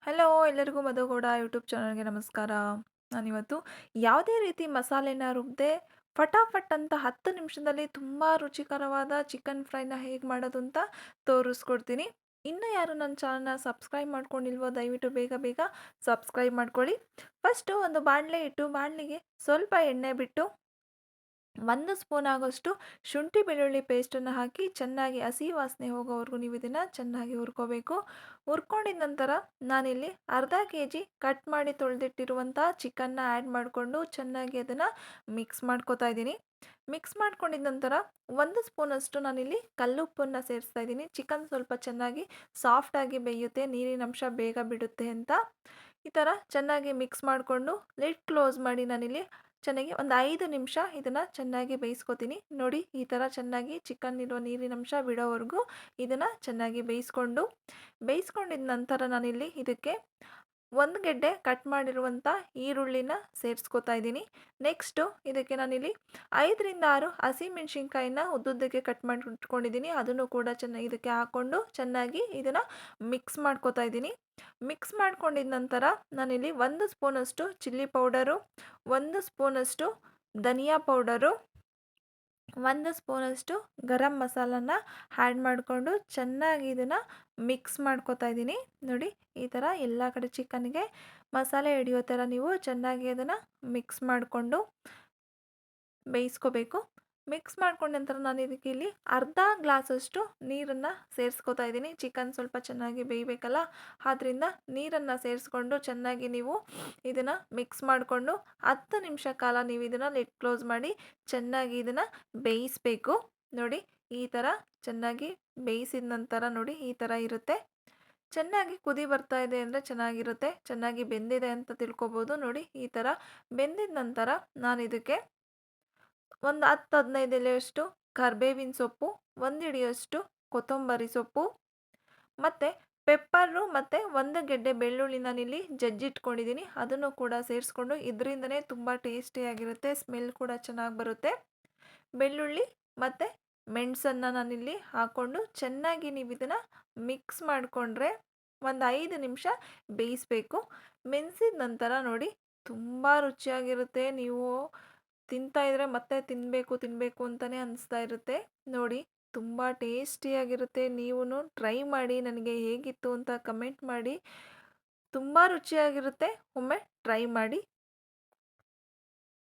Hello ಎಲ್ಲರಿಗೂ Madhu Gowda YouTube ಚಾನಲ್ಗೆ ನಮಸ್ಕಾರ. ನಾನಿವತ್ತು ಯಾವುದೇ ರೀತಿ ಮಸಾಲೆನ ರುಬ್ಬದೆ ಫಟಾಫಟ್ ಅಂತ 10 ನಿಮಿಷದಲ್ಲಿ ತುಂಬ ರುಚಿಕರವಾದ ಚಿಕನ್ ಫ್ರೈನ ಹೇಗೆ ಮಾಡೋದು ಅಂತ ತೋರಿಸ್ಕೊಡ್ತೀನಿ. ಇನ್ನೂ ಯಾರು ನನ್ನ ಚಾನಲ್ನ ಸಬ್ಸ್ಕ್ರೈಬ್ ಮಾಡ್ಕೊಂಡಿಲ್ವೋ ದಯವಿಟ್ಟು ಬೇಗ ಬೇಗ ಸಬ್ಸ್ಕ್ರೈಬ್ ಮಾಡ್ಕೊಳ್ಳಿ. ಫಸ್ಟು ಒಂದು ಬಾಣಲೆ ಇಟ್ಟು ಬಾಣಲಿಗೆ ಸ್ವಲ್ಪ ಎಣ್ಣೆ ಬಿಟ್ಟು 1 ಸ್ಪೂನ್ ಆಗೋಷ್ಟು ಶುಂಠಿ ಬೆಳ್ಳುಳ್ಳಿ ಪೇಸ್ಟನ್ನು ಹಾಕಿ ಚೆನ್ನಾಗಿ ಹಸಿ ವಾಸನೆ ಹೋಗೋವರೆಗೂ ನೀವು ಇದನ್ನು ಚೆನ್ನಾಗಿ ಹುರ್ಕೋಬೇಕು. ಹುರ್ಕೊಂಡಿದ ನಂತರ ನಾನಿಲ್ಲಿ ಅರ್ಧ ಕೆ ಜಿ ಕಟ್ ಮಾಡಿ ತೊಳೆದಿಟ್ಟಿರುವಂಥ ಚಿಕನ್ನ ಆ್ಯಡ್ ಮಾಡಿಕೊಂಡು ಚೆನ್ನಾಗಿ ಅದನ್ನು ಮಿಕ್ಸ್ ಮಾಡ್ಕೋತಾ ಇದ್ದೀನಿ. ಮಿಕ್ಸ್ ಮಾಡ್ಕೊಂಡಿದ ನಂತರ 1 ಸ್ಪೂನಷ್ಟು ನಾನಿಲ್ಲಿ ಕಲ್ಲುಪ್ಪನ್ನು ಸೇರಿಸ್ತಾ ಇದ್ದೀನಿ. ಚಿಕನ್ ಸ್ವಲ್ಪ ಚೆನ್ನಾಗಿ ಸಾಫ್ಟಾಗಿ ಬೇಯುತ್ತೆ, ನೀರಿನಂಶ ಬೇಗ ಬಿಡುತ್ತೆ ಅಂತ. ಈ ಥರ ಚೆನ್ನಾಗಿ ಮಿಕ್ಸ್ ಮಾಡಿಕೊಂಡು ಲಿಡ್ ಕ್ಲೋಸ್ ಮಾಡಿ ನಾನಿಲ್ಲಿ ಚೆನ್ನಾಗಿ ಒಂದು 5 ನಿಮಿಷ ಇದನ್ನು ಚೆನ್ನಾಗಿ ಬೇಯಿಸ್ಕೊತೀನಿ. ನೋಡಿ ಈ ಥರ ಚೆನ್ನಾಗಿ ಚಿಕನ್ನಿರೋ ನೀರಿನಂಶ ಬಿಡೋವರೆಗೂ ಇದನ್ನು ಚೆನ್ನಾಗಿ ಬೇಯಿಸ್ಕೊಂಡಿದ ನಂತರ ನಾನಿಲ್ಲಿ ಇದಕ್ಕೆ 1 ಗೆಡ್ಡೆ ಕಟ್ ಮಾಡಿರುವಂಥ ಈರುಳ್ಳಿನ ಸೇರಿಸ್ಕೊತಾ ಇದ್ದೀನಿ. ನೆಕ್ಸ್ಟು ಇದಕ್ಕೆ ನಾನಿಲ್ಲಿ 5ರಿಂದ 6 ಹಸಿಮೆಣ್ಸಿನ್ಕಾಯಿನ ಉದ್ದುದ್ದಕ್ಕೆ ಕಟ್ ಮಾಡಿ ಇಟ್ಕೊಂಡಿದ್ದೀನಿ. ಅದನ್ನು ಕೂಡ ಚೆನ್ನಾಗಿ ಇದಕ್ಕೆ ಹಾಕ್ಕೊಂಡು ಚೆನ್ನಾಗಿ ಇದನ್ನು ಮಿಕ್ಸ್ ಮಾಡ್ಕೊತಾ ಇದ್ದೀನಿ. ಮಿಕ್ಸ್ ಮಾಡ್ಕೊಂಡಿದ ನಂತರ ನಾನಿಲ್ಲಿ 1 ಸ್ಪೂನಷ್ಟು ಚಿಲ್ಲಿ ಪೌಡರು, 1 ಸ್ಪೂನಷ್ಟು ಧನಿಯಾ ಪೌಡರು, 1 ಸ್ಪೂನಷ್ಟು ಗರಂ ಮಸಾಲನ ಆ್ಯಡ್ ಮಾಡಿಕೊಂಡು ಚೆನ್ನಾಗಿ ಇದನ್ನು ಮಿಕ್ಸ್ ಮಾಡ್ಕೊತಾ ಇದ್ದೀನಿ. ನೋಡಿ ಈ ಥರ ಎಲ್ಲ ಕಡೆ ಚಿಕನ್ಗೆ ಮಸಾಲೆ ಹಿಡಿಯೋ ಥರ ನೀವು ಚೆನ್ನಾಗಿ ಅದನ್ನು ಮಿಕ್ಸ್ ಮಾಡಿಕೊಂಡು ಬೇಯಿಸ್ಕೋಬೇಕು. ಮಿಕ್ಸ್ ಮಾಡ್ಕೊಂಡ ನಂತರ ನಾನು ಇದಕ್ಕೆ ಇಲ್ಲಿ ಅರ್ಧ ಗ್ಲಾಸಷ್ಟು ನೀರನ್ನು ಸೇರಿಸ್ಕೊತಾ ಇದ್ದೀನಿ. ಚಿಕನ್ ಸ್ವಲ್ಪ ಚೆನ್ನಾಗಿ ಬೇಯಬೇಕಲ್ಲ, ಆದ್ದರಿಂದ ನೀರನ್ನು ಸೇರಿಸ್ಕೊಂಡು ಚೆನ್ನಾಗಿ ನೀವು ಇದನ್ನು ಮಿಕ್ಸ್ ಮಾಡಿಕೊಂಡು 10 ನಿಮಿಷ ಕಾಲ ನೀವು ಇದನ್ನು ಲಿಡ್ ಕ್ಲೋಸ್ ಮಾಡಿ ಚೆನ್ನಾಗಿ ಇದನ್ನು ಬೇಯಿಸಬೇಕು. ನೋಡಿ ಈ ಥರ ಚೆನ್ನಾಗಿ ಬೇಯಿಸಿದ ನಂತರ ನೋಡಿ ಈ ಥರ ಇರುತ್ತೆ. ಚೆನ್ನಾಗಿ ಕುದಿ ಬರ್ತಾ ಇದೆ ಅಂದರೆ ಚೆನ್ನಾಗಿರುತ್ತೆ, ಚೆನ್ನಾಗಿ ಬೆಂದಿದೆ ಅಂತ ತಿಳ್ಕೊಬೋದು. ನೋಡಿ ಈ ಥರ ಬೆಂದಿದ ನಂತರ ನಾನು ಇದಕ್ಕೆ ಒಂದು 10-15 ಎಲೆಯಷ್ಟು ಕರಿಬೇವಿನ ಸೊಪ್ಪು, 1 ಹಿಡಿಯಷ್ಟು ಕೊತ್ತಂಬರಿ ಸೊಪ್ಪು ಮತ್ತು ಪೆಪ್ಪರು ಮತ್ತು 1 ಗೆಡ್ಡೆ ಬೆಳ್ಳುಳ್ಳಿ ನಾನಿಲ್ಲಿ ಜಜ್ಜಿಟ್ಕೊಂಡಿದ್ದೀನಿ. ಅದನ್ನು ಕೂಡ ಸೇರಿಸ್ಕೊಂಡು ಇದರಿಂದನೇ ತುಂಬ ಟೇಸ್ಟಿಯಾಗಿರುತ್ತೆ, ಸ್ಮೆಲ್ ಕೂಡ ಚೆನ್ನಾಗಿ ಬರುತ್ತೆ. ಬೆಳ್ಳುಳ್ಳಿ ಮತ್ತು ಮೆಣಸನ್ನು ನಾನಿಲ್ಲಿ ಹಾಕ್ಕೊಂಡು ಚೆನ್ನಾಗಿ ನೀವು ಇದನ್ನು ಮಿಕ್ಸ್ ಮಾಡಿಕೊಂಡ್ರೆ ಒಂದು 5 ನಿಮಿಷ ಬೇಯಿಸಬೇಕು. ಮೆಣಸಿದ ನಂತರ ನೋಡಿ ತುಂಬ ರುಚಿಯಾಗಿರುತ್ತೆ. ನೀವು ತಿಂತಾ ಇದ್ರೆ ಮತ್ತೆ ತಿನ್ನಬೇಕು ಅಂತಲೇ ಅನಿಸ್ತಾ ಇರುತ್ತೆ. ನೋಡಿ ತುಂಬ ಟೇಸ್ಟಿಯಾಗಿರುತ್ತೆ. ನೀವೂ ಟ್ರೈ ಮಾಡಿ ನನಗೆ ಹೇಗಿತ್ತು ಅಂತ ಕಮೆಂಟ್ ಮಾಡಿ. ತುಂಬ ರುಚಿಯಾಗಿರುತ್ತೆ, ಒಮ್ಮೆ ಟ್ರೈ ಮಾಡಿ.